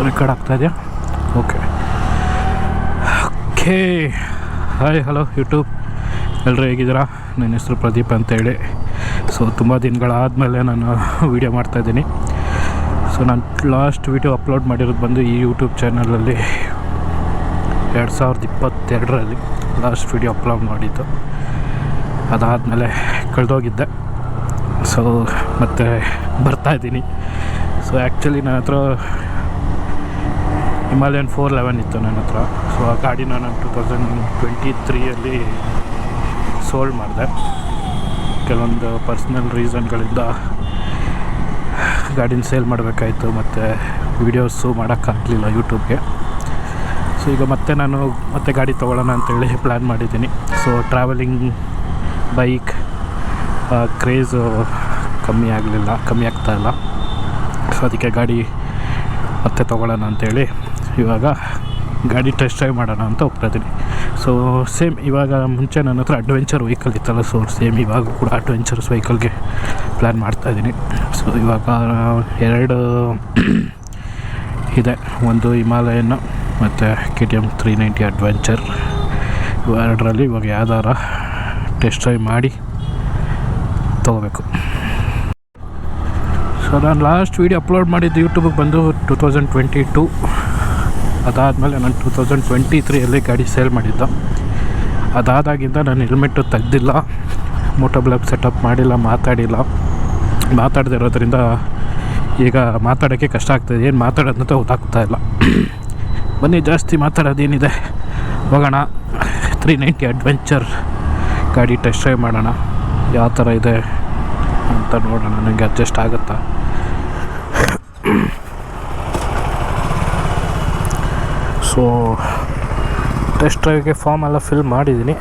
Record ಆಗ್ತಾಯಿದೆಯಾ? Okay. Hi, hello YouTube, ಎಲ್ಲರೂ ಹೇಗಿದ್ದೀರಾ? ನನ್ನ ಹೆಸರು ಪ್ರದೀಪ್ ಅಂತೇಳಿ. ಸೊ ತುಂಬ ದಿನಗಳಾದಮೇಲೆ ನಾನು ವೀಡಿಯೋ ಮಾಡ್ತಾಯಿದ್ದೀನಿ. ಸೊ ನಾನು ಲಾಸ್ಟ್ ವೀಡಿಯೋ ಅಪ್ಲೋಡ್ ಮಾಡಿರೋದು ಬಂದು ಈ ಯೂಟ್ಯೂಬ್ ಚಾನಲಲ್ಲಿ 2022ರಲ್ಲಿ ಲಾಸ್ಟ್ ವೀಡಿಯೋ ಅಪ್ಲೋಡ್ ಮಾಡಿದ್ದು. ಅದಾದಮೇಲೆ ಕಳೆದೋಗಿದ್ದೆ. ಸೊ ಮತ್ತೆ ಬರ್ತಾಯಿದ್ದೀನಿ. ಸೊ ಆ್ಯಕ್ಚುಲಿ ನನ್ನ ಹತ್ರ ಹಿಮಾಲಯನ್ 411 ಇತ್ತು ನನ್ನ ಹತ್ರ. ಸೊ ಆ ಗಾಡಿನ ನಾನು 2023ಯಲ್ಲಿ ಸೋಲ್ಡ್ ಮಾಡಿದೆ. ಕೆಲವೊಂದು ಪರ್ಸ್ನಲ್ ರೀಸನ್ಗಳಿಂದ ಗಾಡಿನ ಸೇಲ್ ಮಾಡಬೇಕಾಯಿತು, ಮತ್ತು ವೀಡಿಯೋಸು ಮಾಡೋಕ್ಕಾಗಲಿಲ್ಲ ಯೂಟ್ಯೂಬ್ಗೆ. ಸೊ ಈಗ ನಾನು ಮತ್ತೆ ಗಾಡಿ ತೊಗೊಳ್ಳೋಣ ಅಂತೇಳಿ ಪ್ಲ್ಯಾನ್ ಮಾಡಿದ್ದೀನಿ. ಸೊ ಟ್ರಾವೆಲಿಂಗ್ ಬೈಕ್ ಕ್ರೇಜು ಕಮ್ಮಿ ಆಗ್ತಾಯಿಲ್ಲ. ಸೊ ಅದಕ್ಕೆ ಗಾಡಿ ಮತ್ತೆ ತೊಗೊಳ್ಳೋಣ ಅಂಥೇಳಿ ಇವಾಗ ಗಾಡಿ ಟೆಸ್ಟ್ ಡ್ರೈವ್ ಮಾಡೋಣ ಅಂತ ಹೋಗ್ತಾಯಿದ್ದೀನಿ. ಸೊ ಸೇಮ್ ಇವಾಗ ಮುಂಚೆ ನನ್ನ ಹತ್ರ ಅಡ್ವೆಂಚರ್ ವೆಹಿಕಲ್ ಇತ್ತಲ್ಲ, ಸೊ ಸೇಮ್ ಇವಾಗ ಕೂಡ ಅಡ್ವೆಂಚರ್ಸ್ ವೆಹಿಕಲ್ಗೆ ಪ್ಲ್ಯಾನ್ ಮಾಡ್ತಾಯಿದ್ದೀನಿ. ಸೊ ಇವಾಗ 2 ಇದೆ, ಒಂದು ಹಿಮಾಲಯನ್ ಮತ್ತು KTM 390 ಅಡ್ವೆಂಚರ್. ಇವೆರಡರಲ್ಲಿ ಇವಾಗ ಯಾವ್ದಾರ ಟೆಸ್ಟ್ ಡ್ರೈವ್ ಮಾಡಿ ತೊಗೋಬೇಕು. ಸೊ ನಾನು ಲಾಸ್ಟ್ ವೀಡಿಯೋ ಅಪ್ಲೋಡ್ ಮಾಡಿದ್ದು ಯೂಟ್ಯೂಬಿಗೆ ಬಂದು 2022. ಅದಾದಮೇಲೆ ನಾನು 2023ಯಲ್ಲಿ ಗಾಡಿ ಸೇಲ್ ಮಾಡಿದ್ದು. ಅದಾದಾಗಿಂದ ನಾನು ಹೆಲ್ಮೆಟ್ಟು ತೆಗ್ದಿಲ್ಲ, ಮೋಟೋ ಬ್ಲಾಗ್ ಸೆಟಪ್ ಮಾಡಿಲ್ಲ, ಮಾತಾಡದೇ ಇರೋದ್ರಿಂದ ಈಗ ಮಾತಾಡೋಕ್ಕೆ ಕಷ್ಟ ಆಗ್ತಾಯಿದೆ. ಏನು ಮಾತಾಡೋದಂತ ಗೊತ್ತಾಗ್ತಾಯಿಲ್ಲ. ಬನ್ನಿ, ಜಾಸ್ತಿ ಮಾತಾಡೋದೇನಿದೆ, ಹೋಗೋಣ 390 ಅಡ್ವೆಂಚರ್ ಗಾಡಿ ಟೆಸ್ಟ್ ಡ್ರೈವ್ ಮಾಡೋಣ. ಯಾವ ಥರ ಇದೆ ಅಂತ ನೋಡೋಣ, ನನಗೆ ಅಡ್ಜಸ್ಟ್ ಆಗುತ್ತಾ. ಸೊ ಟೆಸ್ಟ್ ಡ್ರೈವ್ಗೆ ಫಾರ್ಮ್ ಎಲ್ಲ ಫಿಲ್ ಮಾಡಿದ್ದೀನಿ.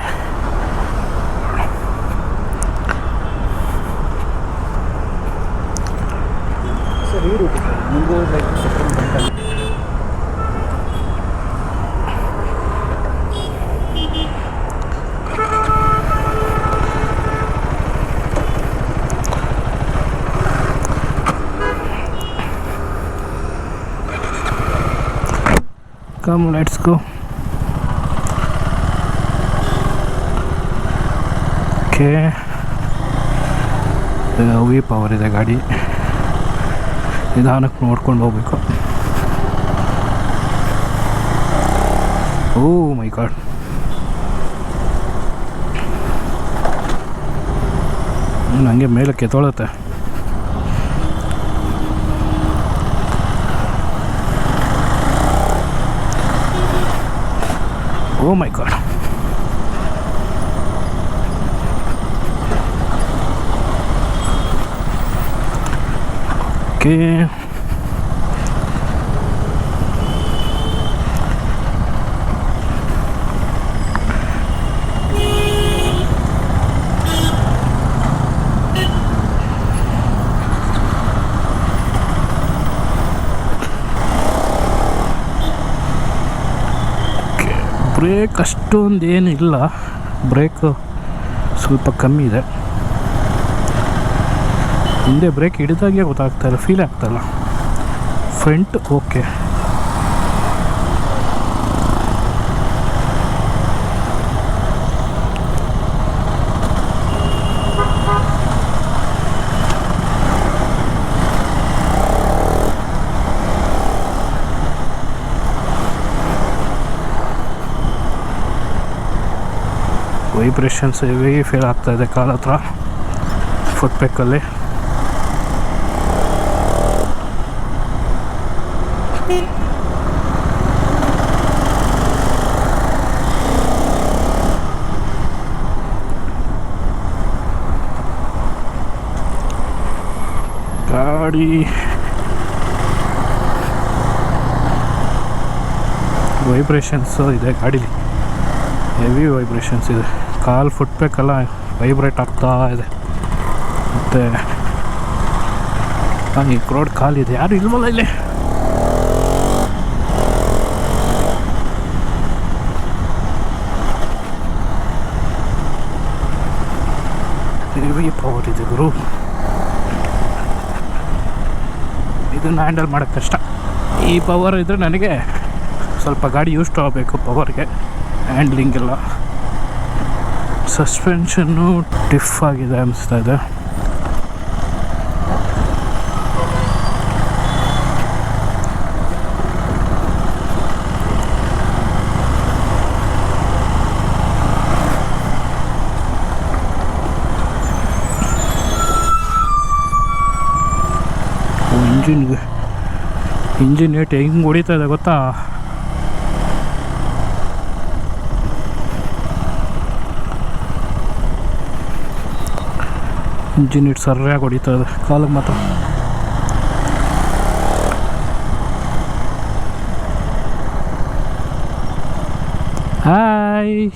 Come, let's go. Okay, heavy power ಇದೆ ಗಾಡಿ. ನಿಧಾನಕ್ಕೆ ನೋಡ್ಕೊಂಡು ಹೋಗ್ಬೇಕು. ಓ ಮೈ ಗಾಡ್, ನನಗೆ ಮೇಲಕ್ಕೆ ತೊಳುತ್ತೆ. Oh my god. Okay. Brake ಅಷ್ಟೊಂದು ಏನಿಲ್ಲ, ಬ್ರೇಕು ಸ್ವಲ್ಪ ಕಮ್ಮಿ ಇದೆ. ಹಿಂದೆ ಬ್ರೇಕ್ ಹಿಡಿದಾಗೆ ಗೊತ್ತಾಗ್ತಾಯಿಲ್ಲ, ಫೀಲ್ ಆಗ್ತಾಯಿಲ್ಲ. Front okay. Vibrations heavy feel ಆಗ್ತಾಯಿದೆ ಕಾಲ ಹತ್ರ, ಫುಟ್ ಬ್ರೇಕಲ್ಲಿ. ಗಾಡಿ ವೈಬ್ರೇಷನ್ಸು ಇದೆ ಗಾಡೀಲಿ, ಹೆವಿ ವೈಬ್ರೇಷನ್ಸ್ ಇದೆ. ಕಾಲು ಫುಟ್ ಬ್ರೇಕೆಲ್ಲ ವೈಬ್ರೇಟ್ ಆಗ್ತಾ ಇದೆ. ಮತ್ತು ಈ ರೋಡ್ ಖಾಲಿದೆ, ಯಾರು ಇಲ್ವಲ್ಲ ಇಲ್ಲಿ. ಹೆವಿ ಪವರ್ ಇದೆ ಗುರು, ಇದನ್ನು ಹ್ಯಾಂಡಲ್ ಮಾಡೋಕ್ಕೆ ಕಷ್ಟ. ಈ ಪವರ್ ಇದ್ದರೆ ನನಗೆ ಸ್ವಲ್ಪ ಗಾಡಿ ಯೂಸ್ ಆಗಬೇಕು ಪವರ್ಗೆ, ಹ್ಯಾಂಡ್ಲಿಂಗೆಲ್ಲ. ಸಸ್ಪೆನ್ಷನ್ನು ಟಿಫ್ ಆಗಿದೆ ಅನಿಸ್ತಾ ಇದೆ. ಇಂಜಿನ್ ಏಟ್ ಹೆಂಗೆ ಹೊಡಿತಾ ಇದೆ ಗೊತ್ತಾ? ಇಂಜಿನ್ ಇಟ್ಟು ಸರಿಯಾಗಿ ಹೊಡಿತಾ ಇದೆ ಕಾಲಿಗೆ ಮಾತ್ರ. ಹಾಯ್,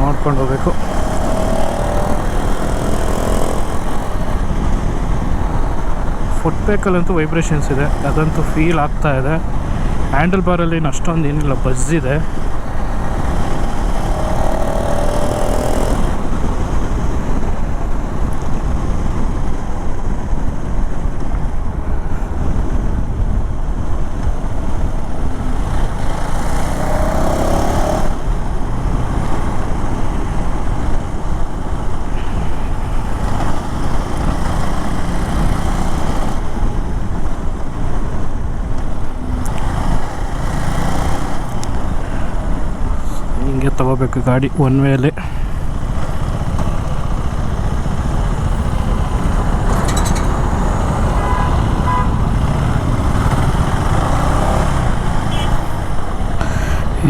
ನೋಡ್ಕೊಂಡು ಹೋಗ್ಬೇಕು. ಫುಟ್ ಬ್ರೇಕಲ್ಲಂತೂ ವೈಬ್ರೇಷನ್ಸ್ ಇದೆ, ಅದಂತೂ ಫೀಲ್ ಆಗ್ತಾ ಇದೆ. ಹ್ಯಾಂಡಲ್ ಬಾರಲ್ಲಿ ಅಷ್ಟೊಂದು ಏನಿಲ್ಲ, ಬಜ್ ಇದೆ. ಹಿಂಗೆ ತಗೋಬೇಕು ಗಾಡಿ ಒನ್ ವೇಲಿ.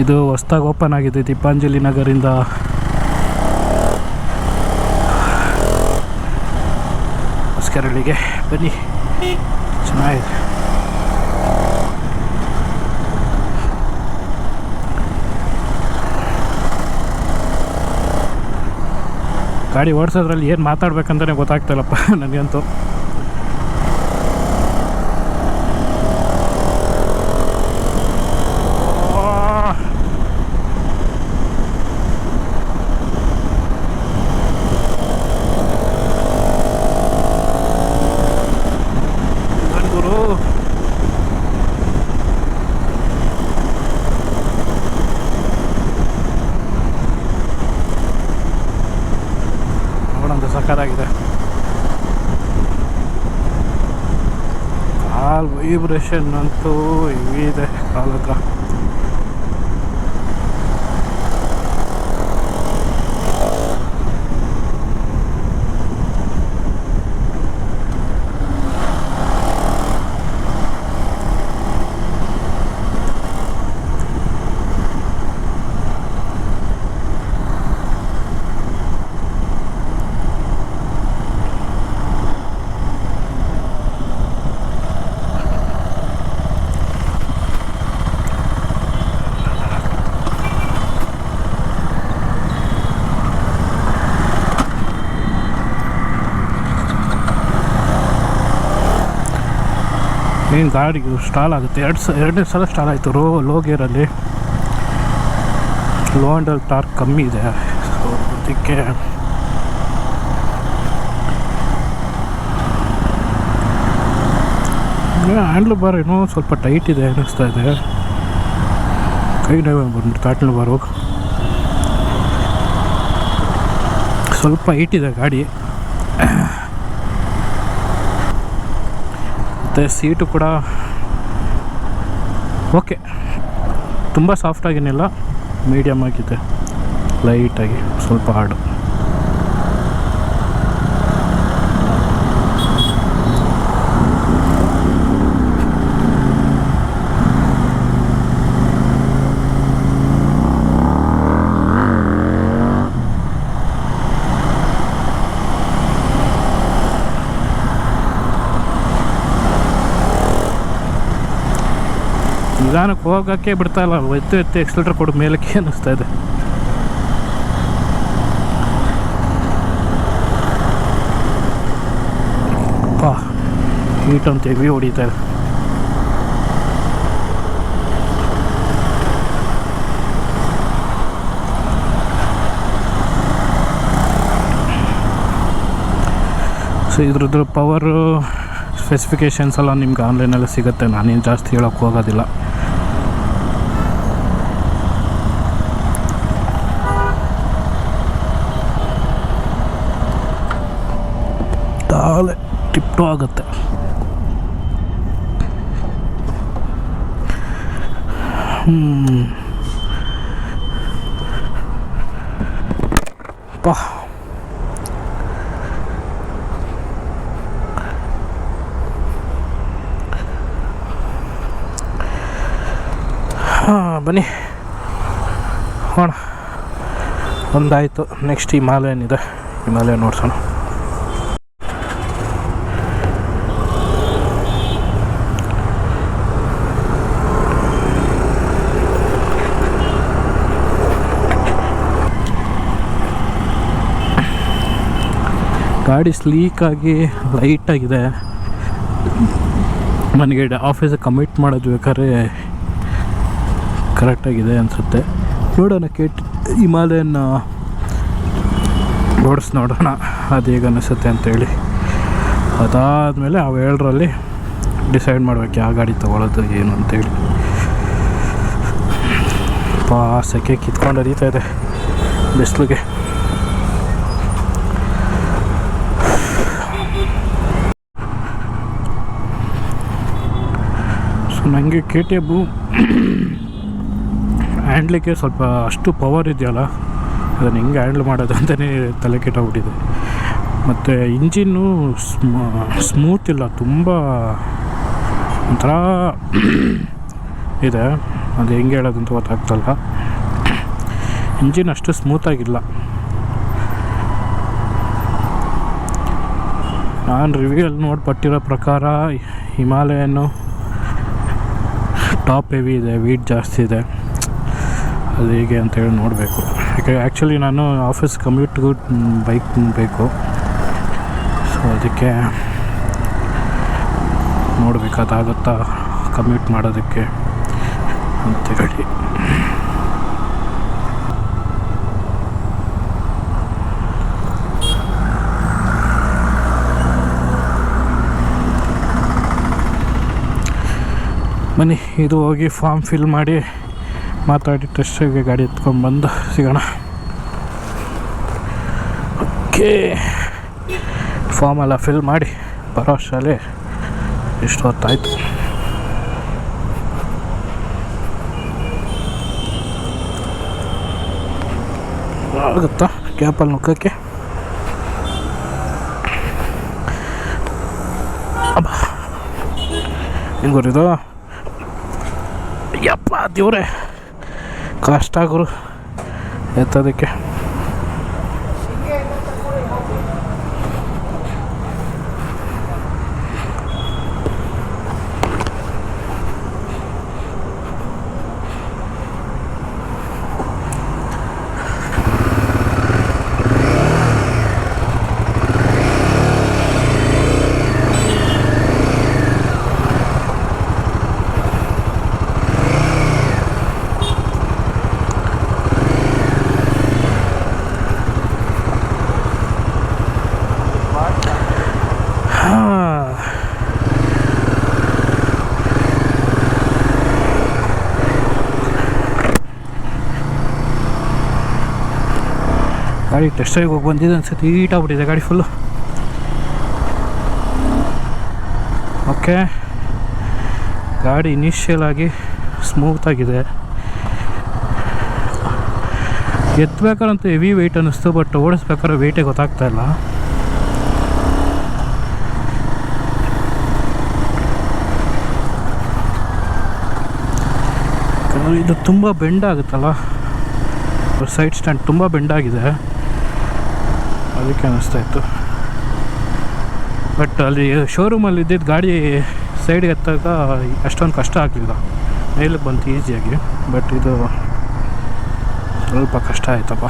ಇದು ಹೊಸ್ದಾಗಿ ಓಪನ್ ಆಗಿದೆ ದೀಪಾಂಜಲಿ ನಗರಿಂದ ಹೊಸಕೆರಳಿಗೆ. ಬನ್ನಿ, ಚೆನ್ನಾಗಿದೆ. ಗಾಡಿ ಓಡಿಸೋದ್ರಲ್ಲಿ ಏನು ಮಾತಾಡ್ಬೇಕಂತಲೇ ಗೊತ್ತಾಗ್ತಾಯಿಲ್ಲಪ್ಪ ನನಗಂತೂ. ಸಕ್ಕತ್ತಾಗಿದೆ. ಕಾಲ್ ವೈಬ್ರೇಷನ್ ಅಂತೂ ಇದೆ ಕಾಲ ಹತ್ರ. ಏನು ಗಾಡಿ ಸ್ಟಾಲ್ ಆಗುತ್ತೆ, ಎರಡನೇ ಸಲ ಸ್ಟಾಲ್ ಆಯಿತು. ಲೋ ಗೇರಲ್ಲಿ ಲೋ ಆ್ಯಂಡಲ್ ಟಾರ್ಕ್ ಕಮ್ಮಿ ಇದೆ, ಸೊ ಅದಕ್ಕೆ ಹ್ಯಾಂಡ್ಲ್ ಬಾರ್ ಏನೋ ಸ್ವಲ್ಪ ಟೈಟ್ ಇದೆ ಅನ್ನಿಸ್ತಾ ಇದೆ. ಕೈ ನೋವು ಬಂದ್ಬಿಟ್ಟು ಹ್ಯಾಂಡ್ಲ್ ಬಾರು ಸ್ವಲ್ಪ ಹೈಟ್ ಇದೆ ಗಾಡಿ. ಮತ್ತು ಸೀಟು ಕೂಡ ಓಕೆ, ತುಂಬ ಸಾಫ್ಟಾಗೇನಿಲ್ಲ, ಮೀಡಿಯಮ್ ಆಗಿದೆ, ಲೈಟಾಗಿ ಸ್ವಲ್ಪ ಹಾರ್ಡು. ನಿಧಾನಕ್ಕೆ ಹೋಗೋಕ್ಕೆ ಬಿಡ್ತಾ ಇಲ್ಲ, ಎತ್ತು ಎಕ್ಸಲೇಟರ್ ಕೊಡು ಮೇಲಕ್ಕೆ ಅನ್ನಿಸ್ತಾ ಇದೆ. ಪಾ ಹೀಟ್ ಅಂತ ಹೆವಿ ಹೊಡಿತಾ ಇದೆ. ಸೊ ಇದ್ರದ್ದು ಪವರು ಸ್ಪೆಸಿಫಿಕೇಷನ್ಸ್ ಎಲ್ಲ ನಿಮ್ಗೆ ಆನ್ಲೈನಲ್ಲಿ ಸಿಗುತ್ತೆ, ನಾನೇನು ಜಾಸ್ತಿ ಹೇಳೋಕ್ಕೆ ಹೋಗೋದಿಲ್ಲ. ತಾಳೆ ಟಿಪ್ಟು ಆಗುತ್ತೆ. ಪಾ ಬನ್ನಿ ಹೋಣ. ಒಂದಾಯಿತು, ನೆಕ್ಸ್ಟ್ ಹಿಮಾಲಯನ್ ಇದೆ, ಹಿಮಾಲಯ ನೋಡ್ಸೋಣ. ಗಾಡಿ ಸ್ಲೀಕಾಗಿ ಲೈಟಾಗಿದೆ. ನನಗೆ ಆಫೀಸಿಗೆ ಕಮಿಟ್ ಮಾಡೋದು ಬೇಕಾದ್ರೆ ಕರೆಕ್ಟಾಗಿದೆ ಅನಿಸುತ್ತೆ. ನೋಡೋಣ, ಹಿಮಾಲಯನ್ ನೋಡೋಣ ಅದು ಹೇಗೆ ಅನಿಸುತ್ತೆ ಅಂತೇಳಿ. ಅದಾದಮೇಲೆ ಅವು 7ರಲ್ಲಿ ಡಿಸೈಡ್ ಮಾಡಬೇಕು ಯಾವ ಗಾಡಿ ತೊಗೊಳೋದು ಏನು ಅಂತೇಳಿ. ಸೆಕೆ ಕಿತ್ಕೊಂಡು ಹರಿತಾ ಇದೆ ಬಿಸಿಲಿಗೆ. ಸೊ ನನಗೆ KTM ಹ್ಯಾಂಡ್ಲಿಕ್ಕೆ ಸ್ವಲ್ಪ ಅಷ್ಟು ಪವರ್ ಇದೆಯಲ್ಲ, ಅದನ್ನು ಹೆಂಗೆ ಹ್ಯಾಂಡ್ಲ್ ಮಾಡೋದು ಅಂತಲೇ ತಲೆ ಕೆಟ್ಟೋಗ್ಬಿಟ್ಟಿದೆ. ಮತ್ತು ಇಂಜಿನ್ನು ಸ್ಮೂತ್ ಇಲ್ಲ, ತುಂಬ ಒಂಥರ ಇದೆ. ಅದು ಹೆಂಗೆ ಹೇಳೋದಂತ ಗೊತ್ತಾಗ್ತಲ್ಲ. ಇಂಜಿನ್ ಅಷ್ಟು ಸ್ಮೂತಾಗಿಲ್ಲ. ನಾನು ರಿವ್ಯೂಯಲ್ಲಿ ನೋಡ್ಪಟ್ಟಿರೋ ಪ್ರಕಾರ ಹಿಮಾಲಯನ್ನು ಟಾಪ್ ಹೆವಿ ಇದೆ, ವೀಟ್ ಜಾಸ್ತಿ ಇದೆ. ಅದು ಹೇಗೆ ಅಂತೇಳಿ ನೋಡಬೇಕು. ಯಾಕೆ ಆ್ಯಕ್ಚುಲಿ ನಾನು ಆಫೀಸ್ ಕಮ್ಯೂಟ್ಗೂ ಬೈಕ್ ಬೇಕು, ಸೊ ಅದಕ್ಕೆ ನೋಡಬೇಕಾದಾಗುತ್ತಾ ಕಮ್ಯೂಟ್ ಮಾಡೋದಕ್ಕೆ ಅಂತೇಳಿ. ಬನ್ನಿ, ಇದು ಹೋಗಿ ಫಾರ್ಮ್ ಫಿಲ್ ಮಾಡಿ ಮಾತಾಡಿ ಟೆಸ್ಟಿಗೆ ಗಾಡಿ ಎತ್ಕೊಂಡ್ಬಂದು ಸಿಗೋಣ. ಓಕೆ, ಫಾರ್ಮ್ ಎಲ್ಲ ಫಿಲ್ ಮಾಡಿ ಬರೋ ಅಷ್ಟರಲ್ಲಿ ಎಷ್ಟು ಹೊತ್ತಾಯಿತು. ಆಗುತ್ತಾ ಕ್ಯಾಪಲ್ಲಿ ನುಗ್ಗೋಕ್ಕೆ? ಅಬ್ಬ ಹೆಂಗೋರಿದು ಯಪ್ಪ ದೇವ್ರೆ, ಕಷ್ಟ ಗುರು ಎತ್ತೋದಕ್ಕೆ. ಗಾಡಿ ಟೆಸ್ಟಿಗೆ ಹೋಗಿ ಬಂದಿದ್ದು ಅನ್ಸುತ್ತೆ, ಈಟಾಗ್ಬಿಟ್ಟಿದೆ ಗಾಡಿ ಫುಲ್ಲು. ಓಕೆ, ಗಾಡಿ ಇನಿಷಿಯಲ್ ಆಗಿ ಸ್ಮೂತಾಗಿದೆ. ಎತ್ತಬೇಕಾರಂತೂ ಹೆವಿ ವೆಯ್ಟ್ ಅನ್ನಿಸ್ತು, ಬಟ್ ಓಡಿಸ್ಬೇಕಾದ್ರೆ ವೆಯ್ಟೇ ಗೊತ್ತಾಗ್ತಾಯಿಲ್ಲ. ಇದು ತುಂಬ ಬೆಂಡ್ ಆಗುತ್ತಲ್ಲ, ಸೈಡ್ ಸ್ಟ್ಯಾಂಡ್ ತುಂಬ ಬೆಂಡಾಗಿದೆ, ಅದಕ್ಕೆ ಅನ್ನಿಸ್ತಾಯಿತ್ತು. ಬಟ್ ಅಲ್ಲಿ ಶೋರೂಮಲ್ಲಿ ಇದ್ದಿದ್ದು ಗಾಡಿ ಸೈಡ್ಗೆ ಎತ್ತಾಗ ಅಷ್ಟೊಂದು ಕಷ್ಟ ಆಗಲಿಲ್ಲ, ಮೇಲಕ್ಕೆ ಬಂತು ಈಸಿಯಾಗಿ. ಬಟ್ ಇದು ಸ್ವಲ್ಪ ಕಷ್ಟ ಆಯ್ತಪ್ಪ.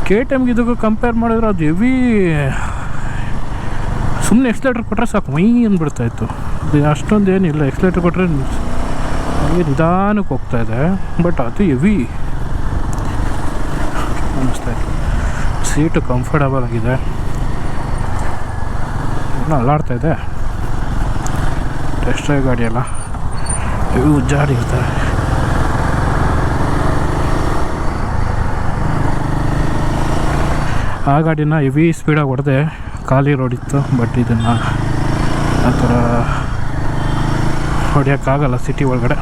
KTM ಇದಕ್ಕೂ ಕಂಪೇರ್ ಮಾಡಿದ್ರೆ ಅದು ಹೆವಿ. ಸುಮ್ಮನೆ ಎಕ್ಸ್ಲೇಟ್ರ್ ಕೊಟ್ಟರೆ ಸಾಕು, ಮೈ ಅಂದ್ಬಿಡ್ತಾಯಿತ್ತು. ಇದು ಅಷ್ಟೊಂದು ಏನಿಲ್ಲ, ಎಕ್ಸ್ಲೇಟ್ರ್ ಕೊಟ್ಟರೆ ನಿಧಾನಕ್ಕೆ ಹೋಗ್ತಾಯಿದೆ. ಬಟ್ ಅದು ಹೆವಿ ಅನ್ನಿಸ್ತಾಯಿತ್ತು. ಸೀಟು ಕಂಫರ್ಟಬಲ್ ಆಗಿದೆ, ಇನ್ನೂ ಅಲ್ಲಾಡ್ತಾಯಿದೆ. ಟೆಸ್ಟ್ ಡ್ರೈವ್ ಗಾಡಿ ಎಲ್ಲ ಹೆವಿ ಉಜ್ಜಾಡಿ ಇರ್ತಾರೆ. ಆ ಗಾಡಿನ ಹೆವಿ ಸ್ಪೀಡಾಗಿ ಹೊಡೆದೆ, ಖಾಲಿ ರೋಡ್ ಇತ್ತು. ಬಟ್ ಇದನ್ನು ಆ ಥರ ಹೊಡೆಯೋಕ್ಕಾಗಲ್ಲ ಸಿಟಿ ಒಳಗಡೆ.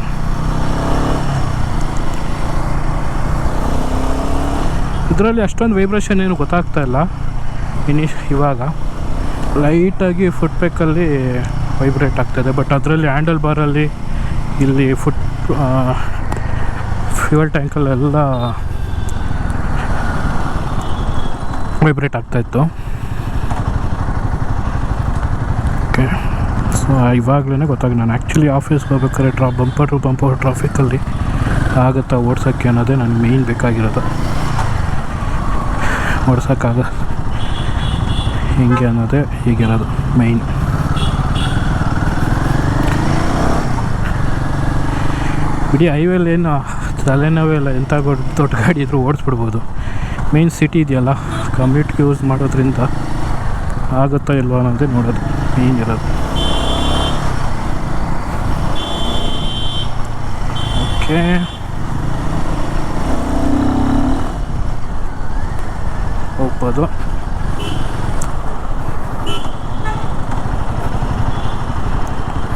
ಇದರಲ್ಲಿ ಅಷ್ಟೊಂದು ವೈಬ್ರೇಷನ್ ಏನು ಗೊತ್ತಾಗ್ತಾ ಇಲ್ಲ ಇವಾಗ. ಲೈಟಾಗಿ ಫುಟ್ ಪೇಕಲ್ಲಿ ವೈಬ್ರೇಟ್ ಆಗ್ತಾಯಿದೆ. ಬಟ್ ಅದರಲ್ಲಿ ಹ್ಯಾಂಡಲ್ ಬಾರಲ್ಲಿ, ಇಲ್ಲಿ ಫ್ಯೂಯಲ್ ಟ್ಯಾಂಕಲ್ಲೆಲ್ಲ ವೈಬ್ರೇಟ್ ಆಗ್ತಾಯಿತ್ತು. ಓಕೆ, ಸೊ ಇವಾಗಲೇ ಗೊತ್ತಾಗ ನಾನು ಆ್ಯಕ್ಚುಲಿ ಆಫೀಸ್ಗೆ ಹೋಗ್ಬೇಕಾದ್ರೆ ಬಂಪರ್ ಟು ಬಂಪರ್ ಟ್ರಾಫಿಕಲ್ಲಿ ಆಗುತ್ತಾ ಓಡ್ಸೋಕ್ಕೆ ಅನ್ನೋದೇ ನನಗೆ ಮೇಯ್ನ್ ಬೇಕಾಗಿರೋದು. ಓಡ್ಸೋಕ್ಕಾಗ ಹಿಂಗೆ ಅನ್ನೋದೇ ಹೀಗಿರೋದು ಮೇಯ್ನ್. ಇಡೀ ಹೈವೇಲಿ ಏನು ತಲೆನೋವೇ ಇಲ್ಲ, ಎಂಥ ದೊಡ್ಡ ಗಾಡಿ ಇದ್ರೂ ಓಡಿಸ್ಬಿಡ್ಬೋದು. ಮೇಯ್ನ್ ಸಿಟಿ ಇದೆಯಲ್ಲ, ಕಮ್ಯೂಟ್ಗೆ ಯೂಸ್ ಮಾಡೋದ್ರಿಂದ ಆಗುತ್ತಾ ಇಲ್ವೋ ಅನ್ನೋದೇ ನೋಡೋದು ಮೇಯ್ನ್ ಇರೋದು. ಓಕೆ, ಹೋಗ್ಬೋದು.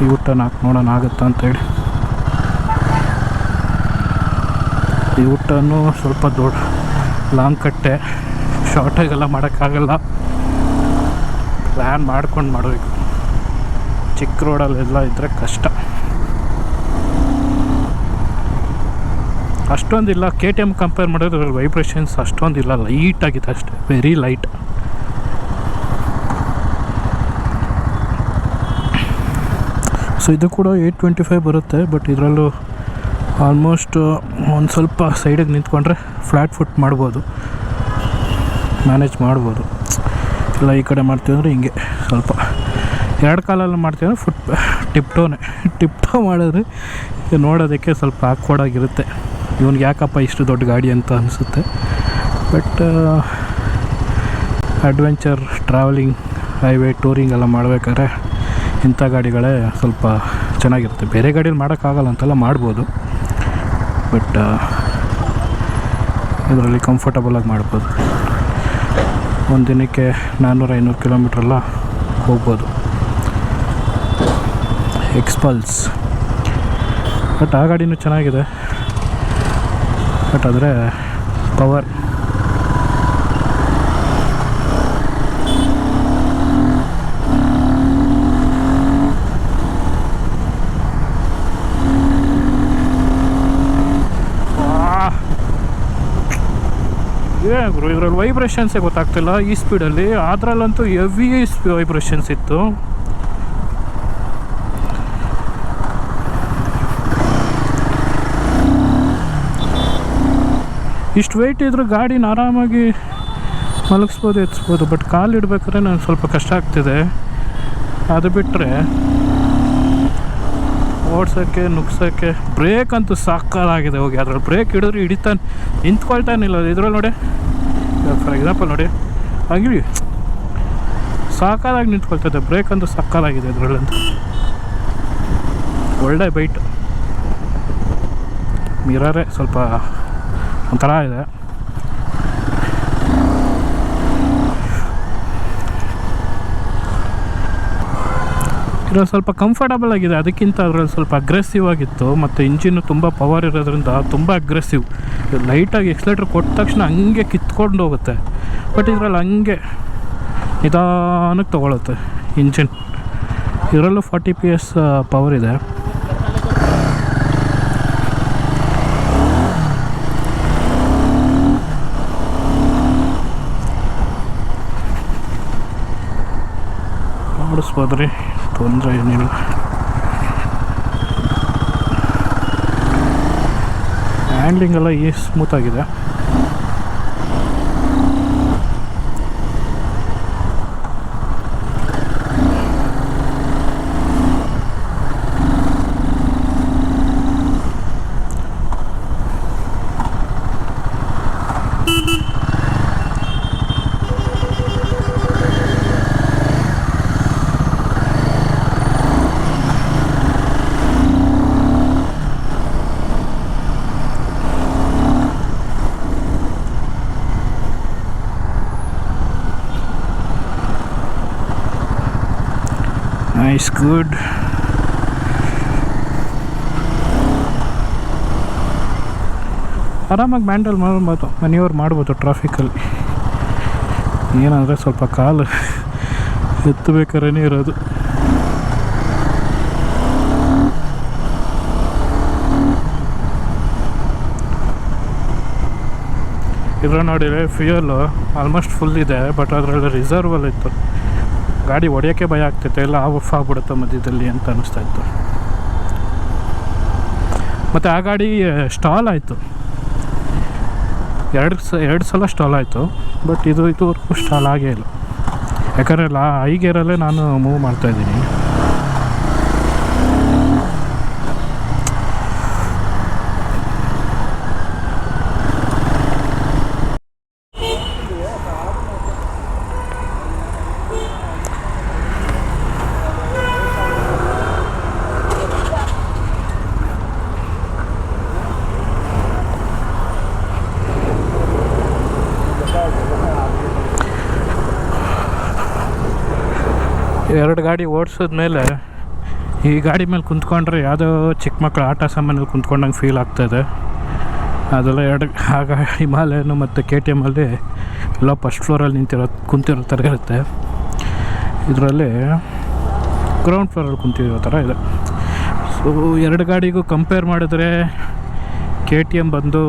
ಈ ಊಟನ ಹಾಕಿ ನೋಡೋಣ ಆಗುತ್ತಾ ಅಂತೇಳಿ. ಈ ಊಟನೂ ಸ್ವಲ್ಪ ದೊಡ್ಡ ಲಾಂಗ್ ಕಟ್ಟೆ, ಶಾರ್ಟಾಗೆಲ್ಲ ಮಾಡೋಕ್ಕಾಗಲ್ಲ, ಪ್ಲ್ಯಾನ್ ಮಾಡ್ಕೊಂಡು ಮಾಡಬೇಕು. ಚಿಕ್ಕ ರೋಡಲ್ಲೆಲ್ಲ ಇದ್ದರೆ ಕಷ್ಟ. ಅಷ್ಟೊಂದಿಲ್ಲ, KTM ಕಂಪೇರ್ ಮಾಡಿದ್ರೆ ವೈಬ್ರೇಷನ್ಸ್ ಅಷ್ಟೊಂದಿಲ್ಲ, ಲೈಟಾಗಿದೆ ಅಷ್ಟೇ, ವೆರಿ ಲೈಟ್. ಸೊ ಇದು ಕೂಡ 825 ಬರುತ್ತೆ. ಬಟ್ ಇದರಲ್ಲೂ ಆಲ್ಮೋಸ್ಟ್ ಒಂದು ಸ್ವಲ್ಪ ಸೈಡಿಗೆ ನಿಂತ್ಕೊಂಡ್ರೆ ಫ್ಲ್ಯಾಟ್ ಫುಟ್ ಮಾಡ್ಬೋದು, ಮ್ಯಾನೇಜ್ ಮಾಡ್ಬೋದು. ಇಲ್ಲ ಈ ಕಡೆ ಮಾಡ್ತೀವಂದ್ರೆ ಹಿಂಗೆ ಸ್ವಲ್ಪ ಎರಡು ಕಾಲಲ್ಲಿ ಮಾಡ್ತೀವಂದ್ರೆ ಟಿಪ್ಟೋ ಮಾಡಿದ್ರೆ ನೋಡೋದಕ್ಕೆ ಸ್ವಲ್ಪ ಆಕ್ವರ್ಡಾಗಿರುತ್ತೆ. ಇವನಿಗೆ ಯಾಕಪ್ಪ ಇಷ್ಟು ದೊಡ್ಡ ಗಾಡಿ ಅಂತ ಅನಿಸುತ್ತೆ. But adventure, travelling, highway touring ಎಲ್ಲ ಮಾಡಬೇಕಾದ್ರೆ ಇಂಥ ಗಾಡಿಗಳೇ ಸ್ವಲ್ಪ ಚೆನ್ನಾಗಿರುತ್ತೆ. ಬೇರೆ ಗಾಡೀಲಿ ಮಾಡೋಕ್ಕಾಗಲ್ಲ ಅಂತೆಲ್ಲ ಮಾಡ್ಬೋದು, ಬಟ್ ಇದರಲ್ಲಿ ಕಂಫರ್ಟಬಲಾಗಿ ಮಾಡ್ಬೋದು. ಒಂದು ದಿನಕ್ಕೆ 400-500 ಕಿಲೋಮೀಟ್ರೆಲ್ಲ ಹೋಗ್ಬೋದು. ಎಕ್ಸ್ಪಲ್ಸ್, ಬಟ್ ಆ ಗಾಡಿನೂ ಚೆನ್ನಾಗಿದೆ. ಬಟ್ ಆದರೆ ಪವರ್ ಇದರಲ್ಲಿ ವೈಬ್ರೇಷನ್ಸೇ ಗೊತ್ತಾಗ್ತಿಲ್ಲ ಈ ಸ್ಪೀಡಲ್ಲಿ. ಅದರಲ್ಲಂತೂ ಹೆವಿ ವೈಬ್ರೇಷನ್ಸ್ ಇತ್ತು. ಇಷ್ಟು ವೆಯ್ಟ್ ಇದ್ರೂ ಗಾಡಿನ ಆರಾಮಾಗಿ ಮಲಗಿಸ್ಬೋದು, ಎತ್ಸ್ಬೋದು. ಬಟ್ ಕಾಲು ಇಡ್ಬೇಕಾದ್ರೆ ನನಗೆ ಸ್ವಲ್ಪ ಕಷ್ಟ ಆಗ್ತಿದೆ. ಅದು ಬಿಟ್ಟರೆ ಓಡ್ಸೋಕ್ಕೆ, ನುಗ್ಸೋಕ್ಕೆ, ಬ್ರೇಕ್ ಅಂತೂ ಸಾಕಾಗಿದೆ ಹೋಗಿ. ಅದ್ರಲ್ಲಿ ಬ್ರೇಕ್ ಹಿಡಿದ್ರೆ ಹಿಡಿತಾನೆ, ನಿಂತ್ಕೊಳ್ತಾನಿಲ್ಲ. ಇದ್ರಲ್ಲಿ ನೋಡಿ, ಫಾರ್ ಎಕ್ಸಾಂಪಲ್ ನೋಡಿ, ಹಾಗೆ ಸಾಕಾಗಿ ನಿಂತ್ಕೊಳ್ತದೆ. ಬ್ರೇಕ್ ಅಂತೂ ಸಾಕಾಗಿದೆ ಇದರಲ್ಲಂತೂ. ಒಳ್ಳೆ ಬೈಟ್. ಮಿರರೇ ಸ್ವಲ್ಪ ಒಂಥರ ಇದೆ. ಇದರಲ್ಲಿ ಸ್ವಲ್ಪ ಕಂಫರ್ಟಬಲ್ ಆಗಿದೆ. ಅದಕ್ಕಿಂತ ಅದರಲ್ಲಿ ಸ್ವಲ್ಪ ಅಗ್ರೆಸಿವ್ ಆಗಿತ್ತು. ಮತ್ತು ಇಂಜಿನ್ನು ತುಂಬ ಪವರ್ ಇರೋದ್ರಿಂದ ತುಂಬ ಅಗ್ರೆಸಿವ್. ಲೈಟಾಗಿ ಎಕ್ಸ್ಲೇಟ್ರ್ ಕೊಟ್ಟ ತಕ್ಷಣ ಹಂಗೆ ಕಿತ್ಕೊಂಡು ಹೋಗುತ್ತೆ. ಬಟ್ ಇದರಲ್ಲಿ ಹಂಗೆ ನಿಧಾನಕ್ಕೆ ತೊಗೊಳುತ್ತೆ ಇಂಜಿನ್. ಇದರಲ್ಲೂ 40 PS ಪವರ್ ಇದೆ. ಓಡಿಸ್ಬೋದು ರೀ, ತೊಂದರೆ ಏನಿಲ್ಲ. ಹ್ಯಾಂಡ್ಲಿಂಗ್ ಎಲ್ಲ ಸ್ಮೂತಾಗಿದೆ. Nice, good. ಆರಾಮಾಗಿ ಮ್ಯಾಂಡಲ್ ಮಾಡ್ಬೋದು, ಮನೆಯವ್ರು ಮಾಡ್ಬೋದು ಟ್ರಾಫಿಕಲ್ಲಿ. ಏನಂದರೆ ಸ್ವಲ್ಪ ಕಾಲು ಎತ್ತಬೇಕಾರೇ ಇರೋದು. ಇದ್ರ ನೋಡಿದರೆ ಫ್ಯೂಯಲು ಆಲ್ಮೋಸ್ಟ್ ಫುಲ್ ಇದೆ, ಬಟ್ ಅದರಲ್ಲಿ ರಿಸರ್ವಲ್ಲಿ ಇತ್ತು. ಗಾಡಿ ಹೊಡೆಯೋಕ್ಕೆ ಭಯ ಆಗ್ತೈತೆ, ಎಲ್ಲ ಆಫ್ ಆಗ್ಬಿಡುತ್ತೆ ಮಧ್ಯದಲ್ಲಿ ಅಂತ ಅನ್ನಿಸ್ತಾ ಇತ್ತು. ಮತ್ತು ಆ ಗಾಡಿ ಸ್ಟಾಲ್ ಆಯಿತು, ಎರಡು ಸಲ ಸ್ಟಾಲ್ ಆಯಿತು. ಬಟ್ ಇದುವರೆಗೂ ಸ್ಟಾಲ್ ಆಗೇ ಇಲ್ಲ, ಯಾಕಂದರೆ ಹೈ ಗೇರಲ್ಲೇ ನಾನು ಮೂವ್ ಮಾಡ್ತಾಯಿದ್ದೀನಿ. ಎರಡು ಗಾಡಿ ಓಡಿಸಿದ್ಮೇಲೆ ಈ ಗಾಡಿ ಮೇಲೆ ಕುಂತ್ಕೊಂಡ್ರೆ ಯಾವುದೋ ಚಿಕ್ಕ ಮಕ್ಕಳು ಆಟ ಸಾಮಾನಲ್ಲಿ ಕುಂತ್ಕೊಂಡಂಗೆ ಫೀಲ್ ಆಗ್ತಾಯಿದೆ. ಅದೆಲ್ಲ ಆಗ ಹಿಮಾಲಯನು ಮತ್ತು KTM ಅಲ್ಲಿ ಎಲ್ಲ ಫಸ್ಟ್ ಫ್ಲೋರಲ್ಲಿ ಕುಂತಿರೋ ಥರ ಇರುತ್ತೆ. ಇದರಲ್ಲಿ ಗ್ರೌಂಡ್ ಫ್ಲೋರಲ್ಲಿ ಕುಂತಿರೋ ಥರ ಇದೆ. ಸೊ ಎರಡು ಗಾಡಿಗೂ ಕಂಪೇರ್ ಮಾಡಿದ್ರೆ KTM ಬಂದು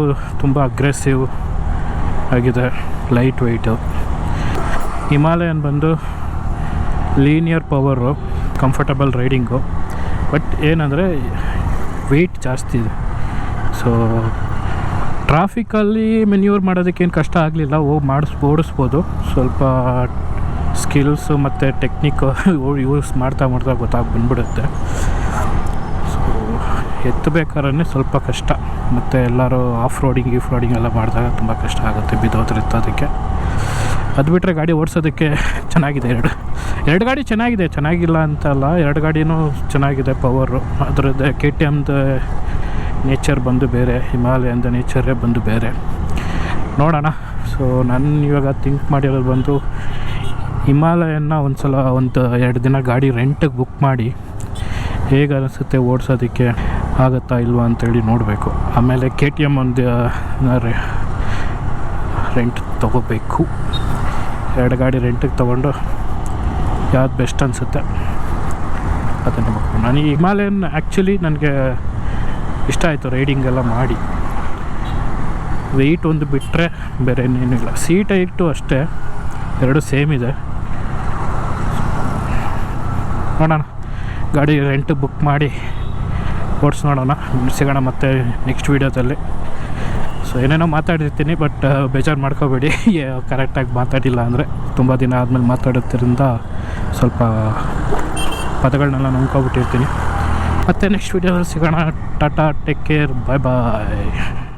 ತುಂಬ ಅಗ್ರೆಸಿವ್ ಆಗಿದೆ, ಲೈಟ್ ವೆಯ್ಟು. ಹಿಮಾಲಯನ್ ಬಂದು linear power, comfortable riding. But ಏನಂದರೆ ವೆಯ್ಟ್ ಜಾಸ್ತಿ ಇದೆ. ಸೊ ಟ್ರಾಫಿಕಲ್ಲಿ ಮೆನ್ಯೂರ್ ಮಾಡೋದಕ್ಕೇನು ಕಷ್ಟ ಆಗಲಿಲ್ಲ, ಓಡಿಸ್ಬೋದು. ಸ್ವಲ್ಪ ಸ್ಕಿಲ್ಸು ಮತ್ತು ಟೆಕ್ನಿಕ್ಕು ಯೂಸ್ ಮಾಡ್ತಾ ಬಂದ್ಬಿಡುತ್ತೆ. ಸೊ ಎತ್ತಬೇಕಾದ್ರೆ ಸ್ವಲ್ಪ ಕಷ್ಟ, ಮತ್ತು ಎಲ್ಲರೂ ಆಫ್ ರೋಡಿಂಗ್ ಎಲ್ಲ ಮಾಡಿದಾಗ ತುಂಬ ಕಷ್ಟ ಆಗುತ್ತೆ ಬಿದ್ದೋದ್ರೆ ಎತ್ತೋದಕ್ಕೆ. ಅದು ಬಿಟ್ಟರೆ ಗಾಡಿ ಓಡಿಸೋದಕ್ಕೆ ಚೆನ್ನಾಗಿದೆ. ಎರಡು ಗಾಡಿ ಚೆನ್ನಾಗಿಲ್ಲ ಅಂತಲ್ಲ, ಎರಡು ಗಾಡಿನೂ ಚೆನ್ನಾಗಿದೆ ಪವರು. ಅದರದ್ದು KTMದು ನೇಚರ್ ಬಂದು ಬೇರೆ, ಹಿಮಾಲಯದ ನೇಚರೇ ಬಂದು ಬೇರೆ. ನೋಡೋಣ. ಸೊ ನಾನು ಇವಾಗ ಥಿಂಕ್ ಮಾಡಿರೋದು ಬಂದು ಹಿಮಾಲಯನ್ನ ಒಂದು 2 ದಿನ ಗಾಡಿ ರೆಂಟಿಗೆ ಬುಕ್ ಮಾಡಿ ಹೇಗೆ ಅನಿಸುತ್ತೆ ಓಡಿಸೋದಕ್ಕೆ ಆಗುತ್ತಾ ಇಲ್ವಾ ಅಂತೇಳಿ ನೋಡಬೇಕು. ಆಮೇಲೆ KTM ಒಂದು ರೆಂಟ್ ತೊಗೋಬೇಕು. 2 ಗಾಡಿ ರೆಂಟಿಗೆ ತೊಗೊಂಡು ಯಾವ್ದು ಬೆಸ್ಟ್ ಅನಿಸುತ್ತೆ ಅದನ್ನು ನೋಡ್ಕೊಂಡು. ನಾನು ಈ ಹಿಮಾಲಯನ್ ಆ್ಯಕ್ಚುಲಿ ನನಗೆ ಇಷ್ಟ ಆಯಿತು ರೈಡಿಂಗೆಲ್ಲ ಮಾಡಿ. ವೆಯ್ಟ್ ಒಂದು ಬಿಟ್ಟರೆ ಬೇರೆ ಇನ್ನೇನಿಲ್ಲ. ಸೀಟ್ ಹೈಟು ಅಷ್ಟೇ, ಎರಡು ಸೇಮ್ ಇದೆ. ನೋಡೋಣ, ಗಾಡಿ ರೆಂಟಿಗೆ ಬುಕ್ ಮಾಡಿ ಓಡಿಸಿ ನೋಡೋಣ. ಸಿಗೋಣ ಮತ್ತೆ ನೆಕ್ಸ್ಟ್ ವೀಡಿಯೋದಲ್ಲಿ. ಸೊ ಏನೇನೋ ಮಾತಾಡಿರ್ತೀನಿ, ಬಟ್ ಬೇಜಾರು ಮಾಡ್ಕೋಬೇಡಿ ಕರೆಕ್ಟಾಗಿ ಮಾತಾಡಿಲ್ಲ ಅಂದರೆ. ತುಂಬ ದಿನ ಆದಮೇಲೆ ಮಾತಾಡೋದ್ರಿಂದ ಸ್ವಲ್ಪ ಪದಗಳನ್ನೆಲ್ಲ ನಂಬ್ಕೊಬಿಟ್ಟಿರ್ತೀನಿ. ಮತ್ತು ನೆಕ್ಸ್ಟ್ ವೀಡಿಯೋದಲ್ಲಿ ಸಿಗೋಣ. ಟಾಟಾ, ಟೇಕ್ ಕೇರ್, ಬಾಯ್ ಬಾಯ್.